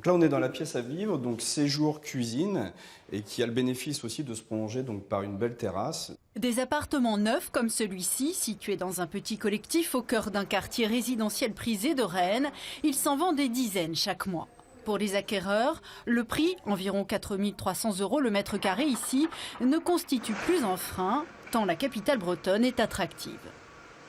Donc là, on est dans la pièce à vivre, donc séjour cuisine, et qui a le bénéfice aussi de se prolonger donc, par une belle terrasse. Des appartements neufs comme celui-ci, situés dans un petit collectif au cœur d'un quartier résidentiel prisé de Rennes, il s'en vend des dizaines chaque mois. Pour les acquéreurs, le prix, environ 4 300 € le mètre carré ici, ne constitue plus un frein, tant la capitale bretonne est attractive.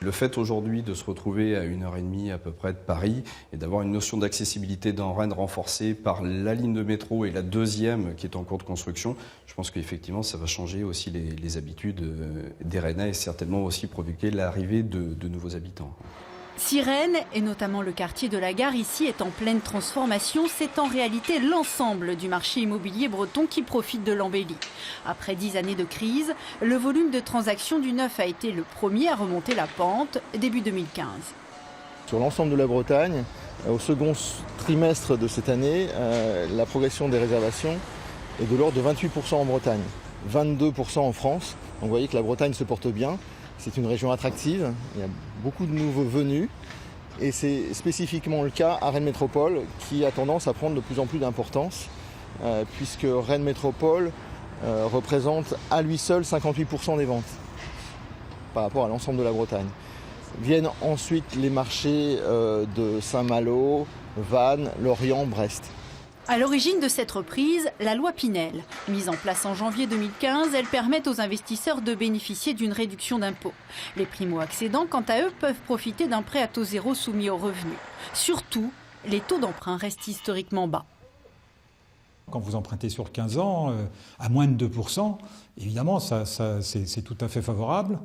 Le fait aujourd'hui de se retrouver à 1h30 à peu près de Paris et d'avoir une notion d'accessibilité dans Rennes renforcée par la ligne de métro et la deuxième qui est en cours de construction, je pense qu'effectivement ça va changer aussi les habitudes des Rennais et certainement aussi provoquer l'arrivée de nouveaux habitants. Si Rennes, et notamment le quartier de la Gare ici, est en pleine transformation, c'est en réalité l'ensemble du marché immobilier breton qui profite de l'embellie. Après 10 années de crise, le volume de transactions du neuf a été le premier à remonter la pente début 2015. Sur l'ensemble de la Bretagne, au second trimestre de cette année, la progression des réservations est de l'ordre de 28% en Bretagne, 22% en France. Donc vous voyez que la Bretagne se porte bien. C'est une région attractive, il y a beaucoup de nouveaux venus et c'est spécifiquement le cas à Rennes Métropole qui a tendance à prendre de plus en plus d'importance puisque Rennes Métropole représente à lui seul 58% des ventes par rapport à l'ensemble de la Bretagne. Viennent ensuite les marchés de Saint-Malo, Vannes, Lorient, Brest. À l'origine de cette reprise, la loi Pinel. Mise en place en janvier 2015, elle permet aux investisseurs de bénéficier d'une réduction d'impôt. Les primo-accédants, quant à eux, peuvent profiter d'un prêt à taux zéro soumis aux revenus. Surtout, les taux d'emprunt restent historiquement bas. Quand vous empruntez sur 15 ans, à moins de 2%, évidemment, c'est tout à fait favorable.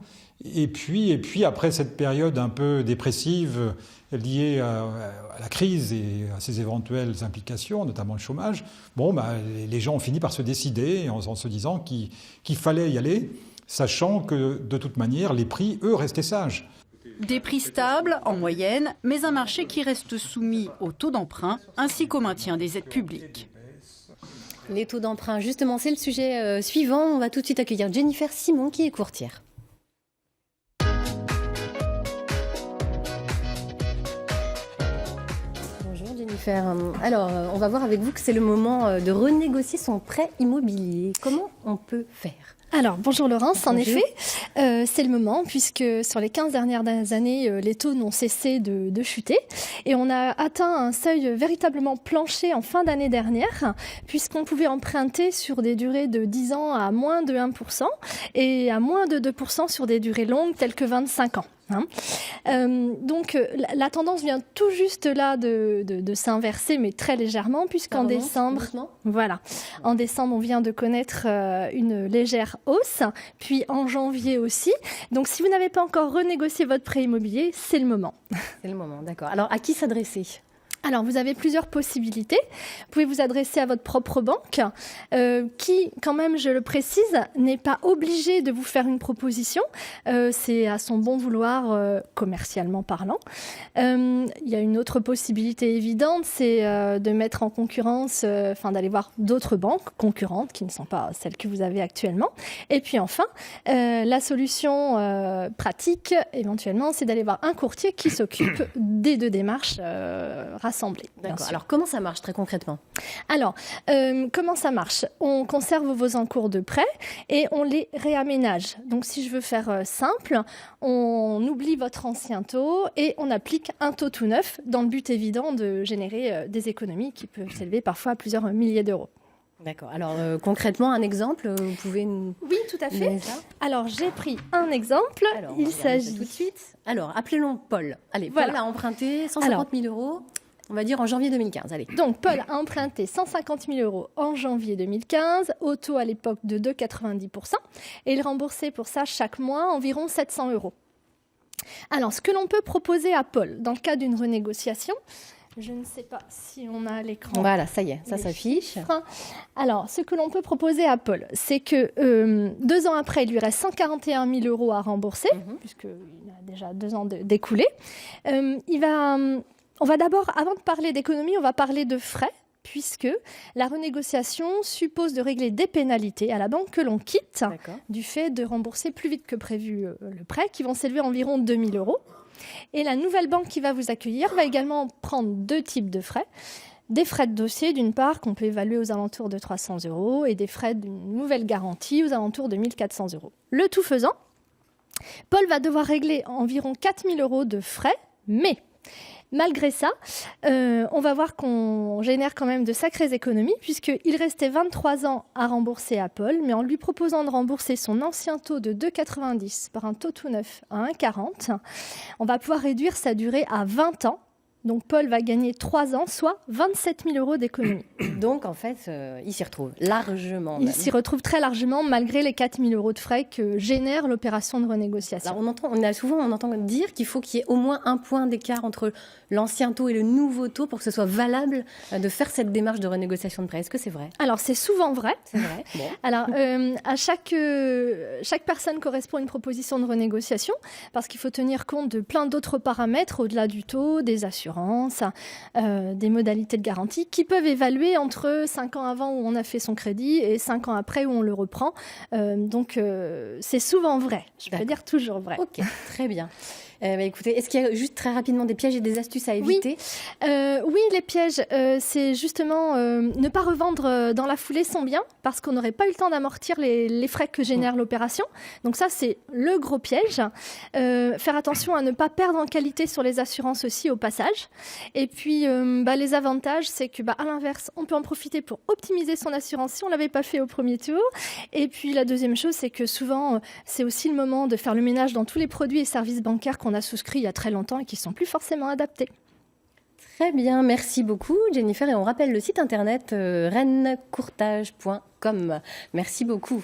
Et puis, après cette période un peu dépressive liée à la crise et à ses éventuelles implications, notamment le chômage, les gens ont fini par se décider en se disant qu'il fallait y aller, sachant que de toute manière, les prix, eux, restaient sages. Des prix stables en moyenne, mais un marché qui reste soumis au taux d'emprunt ainsi qu'au maintien des aides publiques. Les taux d'emprunt, justement, c'est le sujet suivant. On va tout de suite accueillir Jennifer Simon, qui est courtière. Bonjour Jennifer. Alors, on va voir avec vous que c'est le moment de renégocier son prêt immobilier. Comment on peut faire ? Alors, bonjour Laurence, en effet, c'est le moment puisque sur les 15 dernières années, les taux n'ont cessé de chuter et on a atteint un seuil véritablement plancher en fin d'année dernière puisqu'on pouvait emprunter sur des durées de 10 ans à moins de 1% et à moins de 2% sur des durées longues telles que 25 ans. Donc la tendance vient tout juste là de s'inverser, mais très légèrement, puisqu'en décembre, en décembre, on vient de connaître une légère hausse, puis en janvier aussi. Donc si vous n'avez pas encore renégocié votre prêt immobilier, c'est le moment. C'est le moment, d'accord. Alors à qui s'adresser ? Alors, vous avez plusieurs possibilités. Vous pouvez vous adresser à votre propre banque, qui, quand même, je le précise, n'est pas obligée de vous faire une proposition. C'est à son bon vouloir, commercialement parlant. Il y a une autre possibilité évidente, c'est de mettre en concurrence, d'aller voir d'autres banques concurrentes qui ne sont pas celles que vous avez actuellement. Et puis enfin, la solution pratique, éventuellement, c'est d'aller voir un courtier qui s'occupe des deux démarches rassemblées. D'accord. Alors, comment ça marche très concrètement ? Alors, comment ça marche ? On conserve vos encours de prêt et on les réaménage. Donc, si je veux faire simple, on oublie votre ancien taux et on applique un taux tout neuf dans le but évident de générer des économies qui peuvent s'élever parfois à plusieurs milliers d'euros. D'accord. Alors, concrètement, un exemple, vous pouvez nous... Oui, tout à fait. Alors, j'ai pris un exemple. Alors, il s'agit tout de suite. Alors, appelons Paul. Allez, Paul a emprunté 150 000 euros. On va dire en janvier 2015. Allez. Donc, Paul a emprunté 150 000 euros en janvier 2015, au taux à l'époque de 2,90%, et il remboursait pour ça chaque mois environ 700 euros. Alors, ce que l'on peut proposer à Paul dans le cas d'une renégociation, je ne sais pas si on a à l'écran. Voilà, ça y est, ça s'affiche. Alors, ce que l'on peut proposer à Paul, c'est que 2 ans après, il lui reste 141 000 euros à rembourser, puisqu'il a déjà 2 ans d'écoulés. On va d'abord, avant de parler d'économie, on va parler de frais, puisque la renégociation suppose de régler des pénalités à la banque que l'on quitte du fait de rembourser plus vite que prévu le prêt, qui vont s'élever à environ 2 000 euros. Et la nouvelle banque qui va vous accueillir va également prendre 2 types de frais. des frais de dossier d'une part qu'on peut évaluer aux alentours de 300 € et des frais d'une nouvelle garantie aux alentours de 1 400 €. Le tout faisant, Paul va devoir régler environ 4 000 € de frais, mais malgré ça, on va voir qu'on génère quand même de sacrées économies puisqu'il restait 23 ans à rembourser à Paul, mais en lui proposant de rembourser son ancien taux de 2,90 par un taux tout neuf à 1,40, on va pouvoir réduire sa durée à 20 ans. Donc Paul va gagner 3 ans, soit 27 000 € d'économie. Donc en fait, il s'y retrouve largement. Il s'y retrouve très largement malgré les 4 000 € de frais que génère l'opération de renégociation. Alors on entend dire qu'il faut qu'il y ait au moins un point d'écart entre l'ancien taux et le nouveau taux pour que ce soit valable de faire cette démarche de renégociation de prêt. Est-ce que c'est vrai? Alors c'est souvent vrai. C'est vrai. Bon. Alors à chaque personne correspond une proposition de renégociation parce qu'il faut tenir compte de plein d'autres paramètres au-delà du taux, des assurances, des modalités de garantie qui peuvent évaluer entre 5 ans avant où on a fait son crédit et 5 ans après où on le reprend. Donc c'est souvent vrai, je peux dire toujours vrai. Ok, très bien. Écoutez, est-ce qu'il y a juste très rapidement des pièges et des astuces à éviter? Oui, les pièges, c'est justement ne pas revendre dans la foulée son bien parce qu'on n'aurait pas eu le temps d'amortir les frais que génère l'opération. Donc ça, c'est le gros piège. Faire attention à ne pas perdre en qualité sur les assurances aussi au passage. Et puis, les avantages, c'est que à l'inverse, on peut en profiter pour optimiser son assurance si on ne l'avait pas fait au premier tour. Et puis, la deuxième chose, c'est que souvent, c'est aussi le moment de faire le ménage dans tous les produits et services bancaires qu'on a souscrits il y a très longtemps et qui ne sont plus forcément adaptés. Très bien, merci beaucoup Jennifer. Et on rappelle le site internet rennecourtage.com. Merci beaucoup.